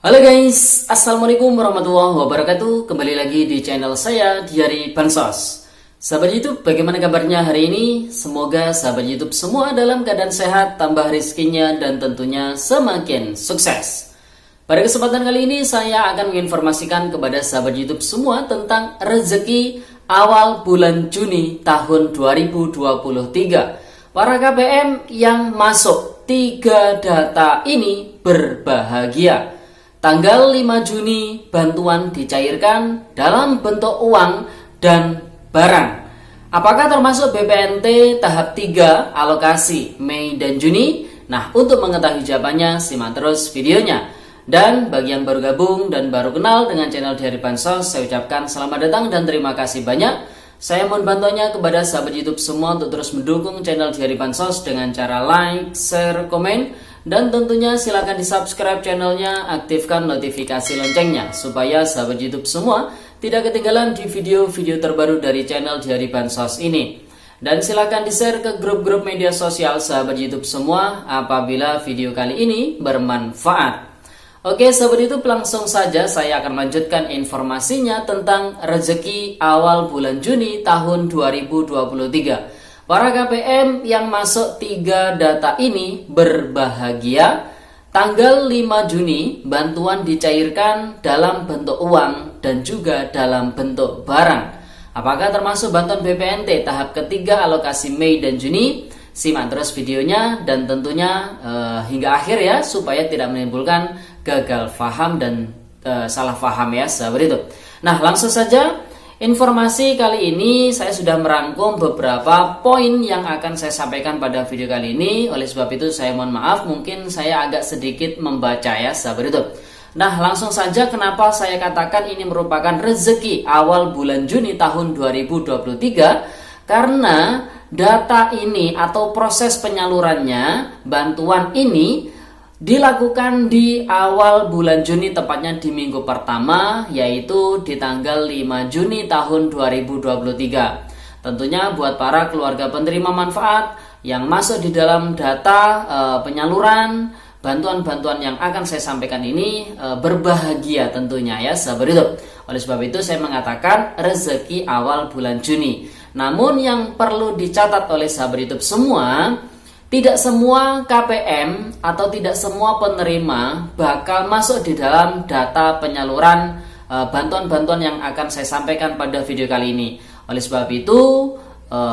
Halo guys, Assalamualaikum warahmatullahi wabarakatuh. Kembali lagi di channel saya, Diari Bansos. Sahabat YouTube, bagaimana kabarnya hari ini? Semoga sahabat YouTube semua dalam keadaan sehat, tambah rezekinya, dan tentunya semakin sukses. Pada kesempatan kali ini, saya akan menginformasikan kepada sahabat YouTube semua tentang rezeki awal bulan Juni tahun 2023. Para KPM yang masuk 3 data ini berbahagia. Tanggal 5 Juni bantuan dicairkan dalam bentuk uang dan barang. Apakah termasuk BPNT tahap 3 alokasi Mei dan Juni? Nah, untuk mengetahui jawabannya simak terus videonya. Dan bagi yang baru gabung dan baru kenal dengan channel Diari Bansos, saya ucapkan selamat datang dan terima kasih banyak. Saya mohon bantuannya kepada sahabat YouTube semua untuk terus mendukung channel Diari Bansos dengan cara like, share, komen. Dan tentunya silakan di subscribe channelnya, aktifkan notifikasi loncengnya supaya sahabat YouTube semua tidak ketinggalan di video-video terbaru dari channel Diari Bansos ini. Dan silakan di share ke grup-grup media sosial sahabat YouTube semua apabila video kali ini bermanfaat. Oke sahabat YouTube, langsung saja saya akan melanjutkan informasinya tentang rezeki awal bulan Juni tahun 2023. Para KPM yang masuk 3 data ini berbahagia. Tanggal 5 Juni bantuan dicairkan dalam bentuk uang dan juga dalam bentuk barang. Apakah termasuk bantuan BPNT tahap ketiga alokasi Mei dan Juni? Simak terus videonya dan tentunya hingga akhir ya, supaya tidak menimbulkan gagal paham dan salah paham ya sahabat itu. Nah, langsung saja. Informasi kali ini saya sudah merangkum beberapa poin yang akan saya sampaikan pada video kali ini. Oleh sebab itu saya mohon maaf, mungkin saya agak sedikit membaca ya sahabat itu. Nah, langsung saja, kenapa saya katakan ini merupakan rezeki awal bulan Juni tahun 2023? Karena data ini atau proses penyalurannya, bantuan ini dilakukan di awal bulan Juni, tepatnya di minggu pertama, yaitu di tanggal 5 Juni tahun 2023. Tentunya buat para keluarga penerima manfaat yang masuk di dalam data penyaluran bantuan-bantuan yang akan saya sampaikan ini berbahagia tentunya ya sahabat itu. Oleh sebab itu saya mengatakan rezeki awal bulan Juni. Namun yang perlu dicatat oleh sahabat YouTube semua, tidak semua KPM atau tidak semua penerima bakal masuk di dalam data penyaluran bantuan-bantuan yang akan saya sampaikan pada video kali ini. Oleh sebab itu,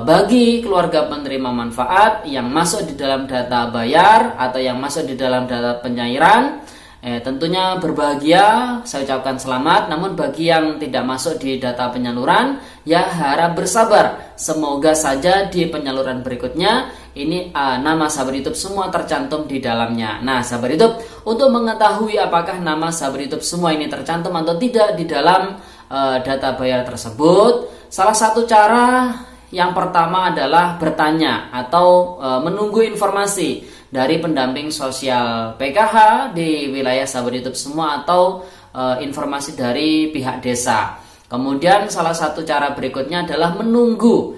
bagi keluarga penerima manfaat yang masuk di dalam data bayar atau yang masuk di dalam data penyairan, tentunya berbahagia, saya ucapkan selamat. Namun bagi yang tidak masuk di data penyaluran, ya harap bersabar. Semoga saja di penyaluran berikutnya ini nama sahabat YouTube semua tercantum di dalamnya. Nah sahabat YouTube, untuk mengetahui apakah nama sahabat YouTube semua ini tercantum atau tidak di dalam data bayar tersebut, salah satu cara yang pertama adalah bertanya atau menunggu informasi dari pendamping sosial PKH di wilayah sahabat YouTube semua atau informasi dari pihak desa. Kemudian salah satu cara berikutnya adalah menunggu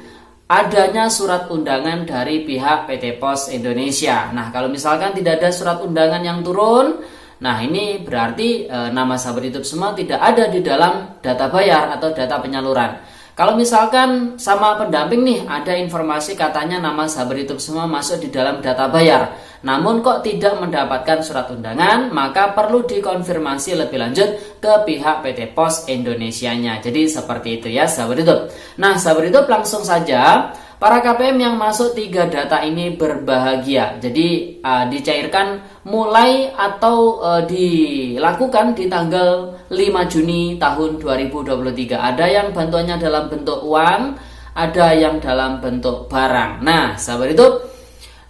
adanya surat undangan dari pihak PT Pos Indonesia. Nah, kalau misalkan tidak ada surat undangan yang turun, nah ini berarti nama sahabat YouTube semua tidak ada di dalam data bayar atau data penyaluran. Kalau misalkan sama pendamping nih ada informasi katanya nama sahabat YouTube semua masuk di dalam data bayar, namun kok tidak mendapatkan surat undangan, maka perlu dikonfirmasi lebih lanjut ke pihak PT Pos Indonesianya. Jadi seperti itu ya sahabat YouTube. Nah sahabat YouTube, langsung saja, para KPM yang masuk 3 data ini berbahagia. Jadi dicairkan mulai atau dilakukan di tanggal 5 Juni tahun 2023. Ada yang bantuannya dalam bentuk uang, ada yang dalam bentuk barang. Nah sahabat YouTube,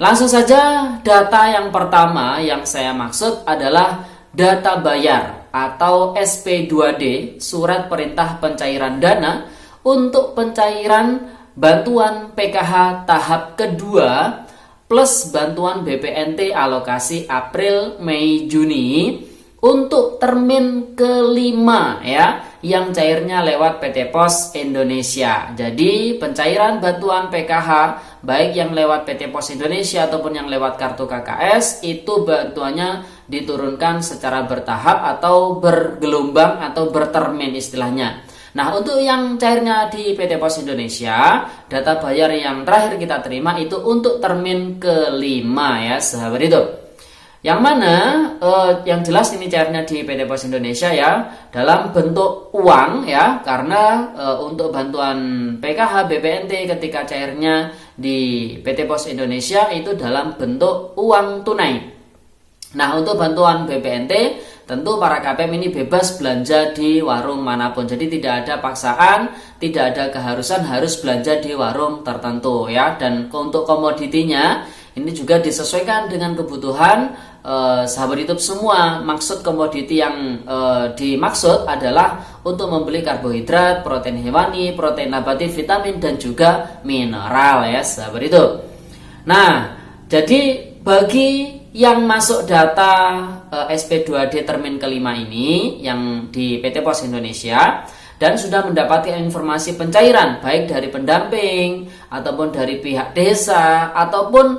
langsung saja, data yang pertama yang saya maksud adalah data bayar atau SP2D, Surat Perintah Pencairan Dana untuk pencairan bantuan PKH tahap kedua plus bantuan BPNT alokasi April, Mei, Juni untuk termin kelima ya, yang cairnya lewat PT Pos Indonesia. Jadi pencairan bantuan PKH baik yang lewat PT Pos Indonesia ataupun yang lewat kartu KKS itu bantuannya diturunkan secara bertahap atau bergelombang atau bertermin istilahnya. Nah, untuk yang cairnya di PT Pos Indonesia, data bayar yang terakhir kita terima itu untuk termin kelima ya sahabat itu. Yang mana yang jelas ini cairnya di PT Pos Indonesia ya dalam bentuk uang ya, karena untuk bantuan PKH BPNT ketika cairnya di PT Pos Indonesia itu dalam bentuk uang tunai. Nah, untuk bantuan BPNT tentu para KPM ini bebas belanja di warung manapun. Jadi tidak ada paksaan, tidak ada keharusan harus belanja di warung tertentu ya. Dan untuk komoditinya ini juga disesuaikan dengan kebutuhan sahabat YouTube semua. Maksud komoditi yang dimaksud adalah untuk membeli karbohidrat, protein hewani, protein nabati, vitamin dan juga mineral ya sahabat itu. Nah, jadi bagi yang masuk data SP2D termin kelima ini yang di PT Pos Indonesia dan sudah mendapatkan informasi pencairan baik dari pendamping ataupun dari pihak desa ataupun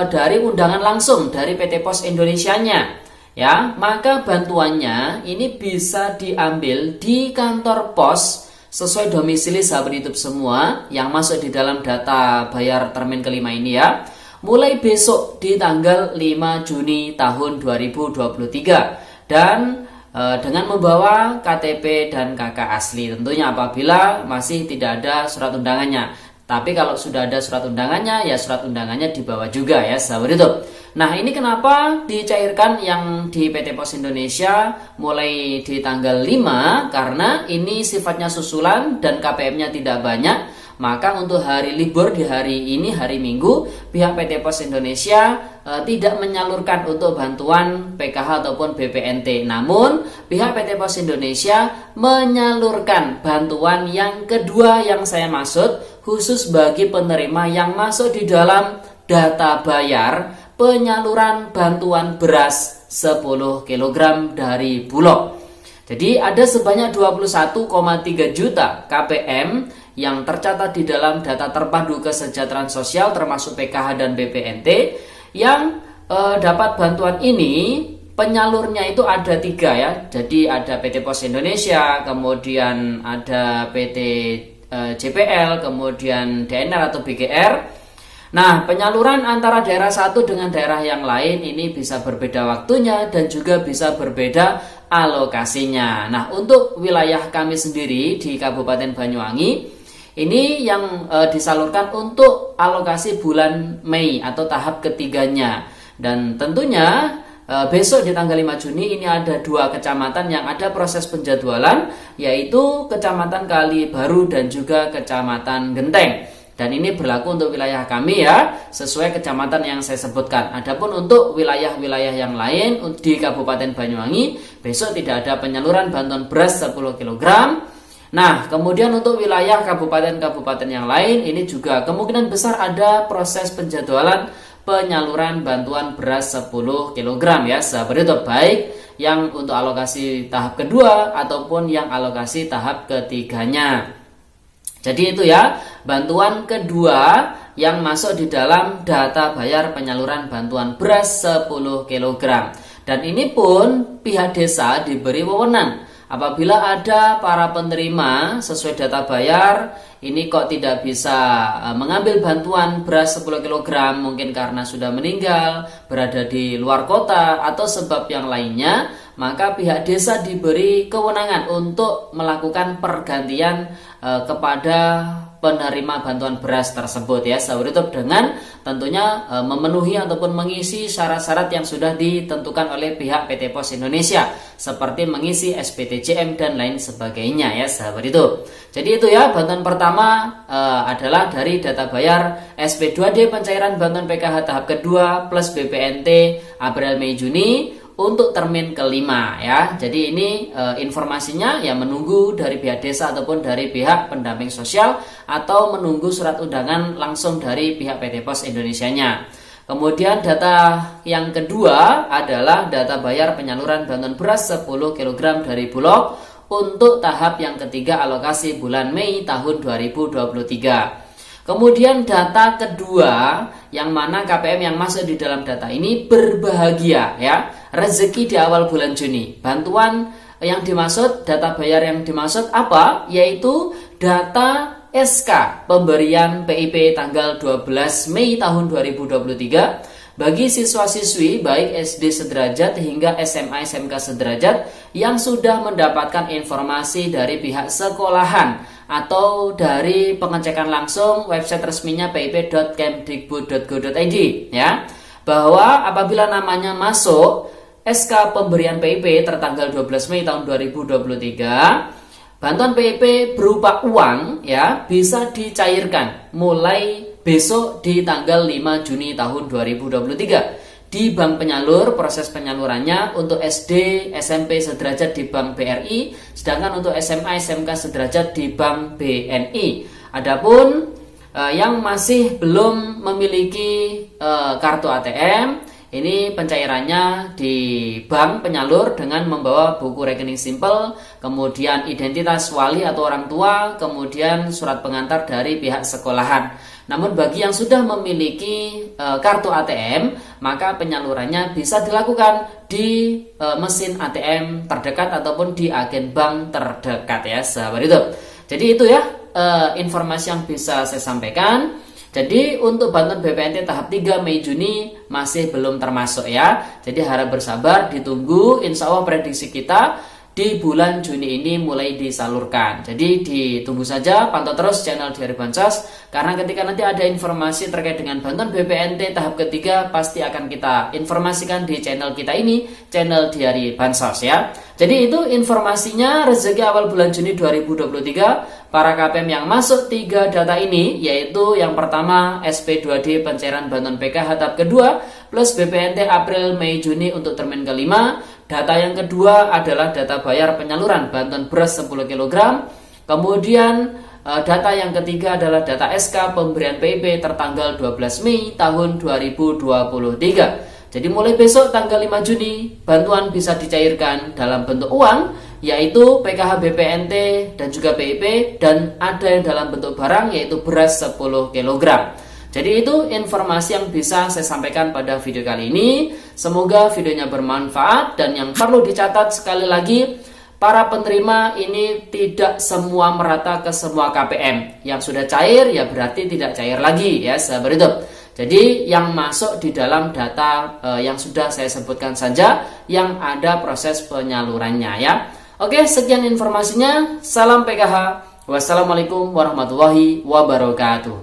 dari undangan langsung dari PT Pos Indonesianya ya, maka bantuannya ini bisa diambil di kantor pos sesuai domisili sahabat YouTube semua yang masuk di dalam data bayar termin kelima ini ya, mulai besok di tanggal 5 Juni tahun 2023 dan dengan membawa KTP dan KK asli tentunya apabila masih tidak ada surat undangannya. Tapi kalau sudah ada surat undangannya ya surat undangannya dibawa juga ya sahabat itu. Nah, ini kenapa dicairkan yang di PT Pos Indonesia mulai di tanggal 5, karena ini sifatnya susulan dan KPM-nya tidak banyak. Maka untuk hari libur di hari ini, hari Minggu, pihak PT Pos Indonesia tidak menyalurkan untuk bantuan PKH ataupun BPNT. Namun, pihak PT Pos Indonesia menyalurkan bantuan yang kedua yang saya maksud, khusus bagi penerima yang masuk di dalam data bayar penyaluran bantuan beras 10 kg dari Bulog. Jadi ada sebanyak 21,3 juta KPM yang tercatat di dalam data terpadu kesejahteraan sosial termasuk PKH dan BPNT yang dapat bantuan ini. Penyalurnya itu ada 3 ya. Jadi ada PT Pos Indonesia, kemudian ada PT JPL, kemudian DNR atau BGR. Nah, penyaluran antara daerah satu dengan daerah yang lain ini bisa berbeda waktunya dan juga bisa berbeda alokasinya. Nah, untuk wilayah kami sendiri di Kabupaten Banyuwangi ini yang disalurkan untuk alokasi bulan Mei atau tahap ketiganya. Dan tentunya besok di tanggal 5 Juni ini ada 2 kecamatan yang ada proses penjadwalan, yaitu Kecamatan Kali Baru dan juga Kecamatan Genteng. Dan ini berlaku untuk wilayah kami ya, sesuai kecamatan yang saya sebutkan. Adapun untuk wilayah-wilayah yang lain di Kabupaten Banyuwangi, besok tidak ada penyaluran bantuan beras 10 kg. Nah, kemudian untuk wilayah kabupaten-kabupaten yang lain, ini juga kemungkinan besar ada proses penjadwalan penyaluran bantuan beras 10 kg ya, sahabat itu, baik yang untuk alokasi tahap kedua ataupun yang alokasi tahap ketiganya. Jadi itu ya, bantuan kedua yang masuk di dalam data bayar penyaluran bantuan beras 10 kg. Dan ini pun pihak desa diberi wewenang apabila ada para penerima sesuai data bayar ini kok tidak bisa mengambil bantuan beras 10 kg mungkin karena sudah meninggal, berada di luar kota atau sebab yang lainnya, maka pihak desa diberi kewenangan untuk melakukan pergantian kepada penerima bantuan beras tersebut ya sahabat YouTube, dengan tentunya memenuhi ataupun mengisi syarat-syarat yang sudah ditentukan oleh pihak PT Pos Indonesia seperti mengisi SPTJM dan lain sebagainya ya sahabat itu. Jadi itu ya, bantuan pertama adalah dari data bayar SP2D pencairan bantuan PKH tahap kedua plus BPNT April Mei Juni untuk termin kelima ya. Jadi ini informasinya ya, menunggu dari pihak desa ataupun dari pihak pendamping sosial atau menunggu surat undangan langsung dari pihak PT Pos Indonesianya. Kemudian data yang kedua adalah data bayar penyaluran bantuan beras 10 kg dari Bulog untuk tahap yang ketiga alokasi bulan Mei tahun 2023. Kemudian data kedua, yang mana KPM yang masuk di dalam data ini berbahagia ya, rezeki di awal bulan Juni. Bantuan yang dimaksud, data bayar yang dimaksud apa? Yaitu data SK pemberian PIP tanggal 12 Mei tahun 2023 bagi siswa-siswi baik SD sederajat hingga SMA SMK sederajat yang sudah mendapatkan informasi dari pihak sekolahan atau dari pengecekan langsung website resminya pip.kemdikbud.go.id ya, bahwa apabila namanya masuk SK pemberian PIP tertanggal 12 Mei tahun 2023, bantuan PIP berupa uang ya bisa dicairkan mulai besok di tanggal 5 Juni tahun 2023 di bank penyalur. Proses penyalurannya untuk SD, SMP sederajat di Bank BRI, sedangkan untuk SMA, SMK sederajat di Bank BNI. Adapun yang masih belum memiliki kartu ATM, ini pencairannya di bank penyalur dengan membawa buku rekening simpel, kemudian identitas wali atau orang tua, kemudian surat pengantar dari pihak sekolahan. Namun bagi yang sudah memiliki kartu ATM, maka penyalurannya bisa dilakukan di mesin ATM terdekat ataupun di agen bank terdekat ya sahabat itu. Jadi itu ya informasi yang bisa saya sampaikan. Jadi untuk bantuan BPNT tahap 3 Mei Juni masih belum termasuk ya. Jadi harap bersabar, ditunggu. Insya Allah prediksi kita di bulan Juni ini mulai disalurkan. Jadi ditunggu saja, pantau terus channel Diari Bansos, karena ketika nanti ada informasi terkait dengan bantuan BPNT tahap ketiga pasti akan kita informasikan di channel kita ini, channel Diari Bansos ya. Jadi itu informasinya rezeki awal bulan Juni 2023 para KPM yang masuk 3 data ini, yaitu yang pertama SP2D pencairan bantuan PKH tahap kedua plus BPNT April Mei Juni untuk termin kelima. Data yang kedua adalah data bayar penyaluran bantuan beras 10 kg. Kemudian data yang ketiga adalah data SK pemberian PIP tertanggal 12 Mei tahun 2023. Jadi mulai besok tanggal 5 Juni bantuan bisa dicairkan dalam bentuk uang, yaitu PKH BPNT dan juga PIP, dan ada yang dalam bentuk barang yaitu beras 10 kg. Jadi itu informasi yang bisa saya sampaikan pada video kali ini. Semoga videonya bermanfaat, dan yang perlu dicatat sekali lagi, para penerima ini tidak semua merata ke semua KPM. Yang sudah cair ya berarti tidak cair lagi ya sahabat itu. Jadi yang masuk di dalam data yang sudah saya sebutkan saja yang ada proses penyalurannya ya. Oke, sekian informasinya. Salam PKH. Wassalamualaikum warahmatullahi wabarakatuh.